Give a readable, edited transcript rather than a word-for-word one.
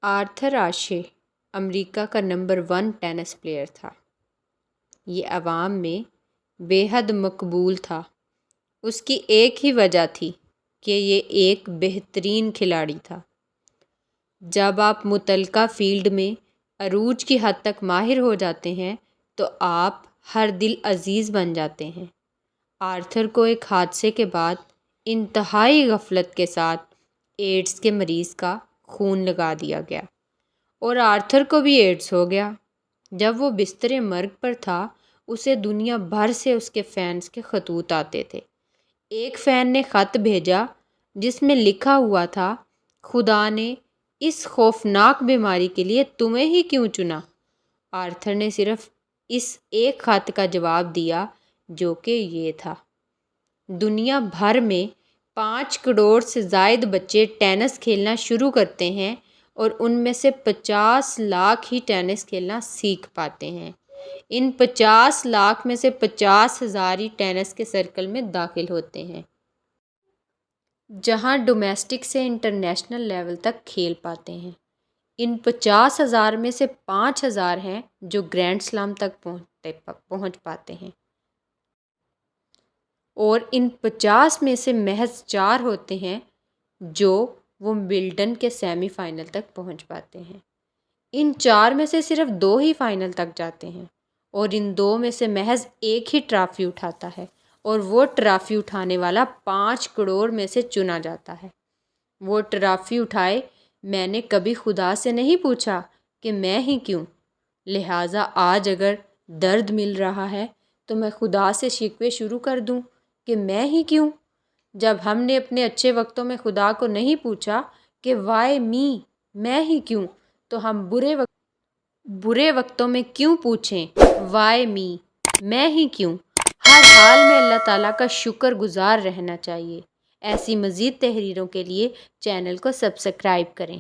Arthur آشے امریکہ کا number 1 tennis player تھا۔ یہ عوام میں بے حد مقبول تھا۔ اس کی ایک ہی وجہ تھی کہ یہ ایک بہترین کھلاڑی تھا۔ جب آپ متعلقہ فیلڈ میں عروج کی حد تک ماہر ہو جاتے ہیں تو آپ ہر دل عزیز بن جاتے ہیں۔ آرتھر کو ایک حادثے کے بعد انتہائی غفلت کے ساتھ ایڈز کے مریض کا خون لگا دیا گیا اور آرتھر کو بھی ایڈز ہو گیا۔ جب وہ بستر مرگ پر تھا اسے دنیا بھر سے اس کے فینس کے خطوط آتے تھے۔ ایک فین نے خط بھیجا جس میں لکھا ہوا تھا، خدا نے اس خوفناک بیماری کے لیے تمہیں ہی کیوں چنا؟ آرتھر نے صرف اس ایک خط کا جواب دیا جو کہ یہ تھا، دنیا بھر میں 5 کروڑ سے زائد بچے ٹینس کھیلنا شروع کرتے ہیں اور ان میں سے 50 لاکھ ہی ٹینس کھیلنا سیکھ پاتے ہیں۔ ان 50 لاکھ میں سے 50,000 ہی ٹینس کے سرکل میں داخل ہوتے ہیں، جہاں ڈومیسٹک سے انٹرنیشنل لیول تک کھیل پاتے ہیں۔ ان 50,000 میں سے 5,000 ہیں جو گرینڈ سلام تک پہنچ پاتے ہیں اور ان 50 میں سے محض 4 ہوتے ہیں جو ومبلڈن کے سیمی فائنل تک پہنچ پاتے ہیں۔ ان 4 میں سے صرف 2 ہی فائنل تک جاتے ہیں اور ان 2 میں سے محض ایک ہی ٹرافی اٹھاتا ہے اور وہ ٹرافی اٹھانے والا 5 کروڑ میں سے چنا جاتا ہے۔ وہ ٹرافی اٹھائے۔ میں نے کبھی خدا سے نہیں پوچھا کہ میں ہی کیوں، لہٰذا آج اگر درد مل رہا ہے تو میں خدا سے شکوے شروع کر دوں کہ میں ہی کیوں؟ جب ہم نے اپنے اچھے وقتوں میں خدا کو نہیں پوچھا کہ وائی می، میں ہی کیوں، تو ہم برے وقتوں میں کیوں پوچھیں وائی می، میں ہی کیوں؟ ہر حال میں اللہ تعالیٰ کا شکر گزار رہنا چاہیے۔ ایسی مزید تحریروں کے لیے چینل کو سبسکرائب کریں۔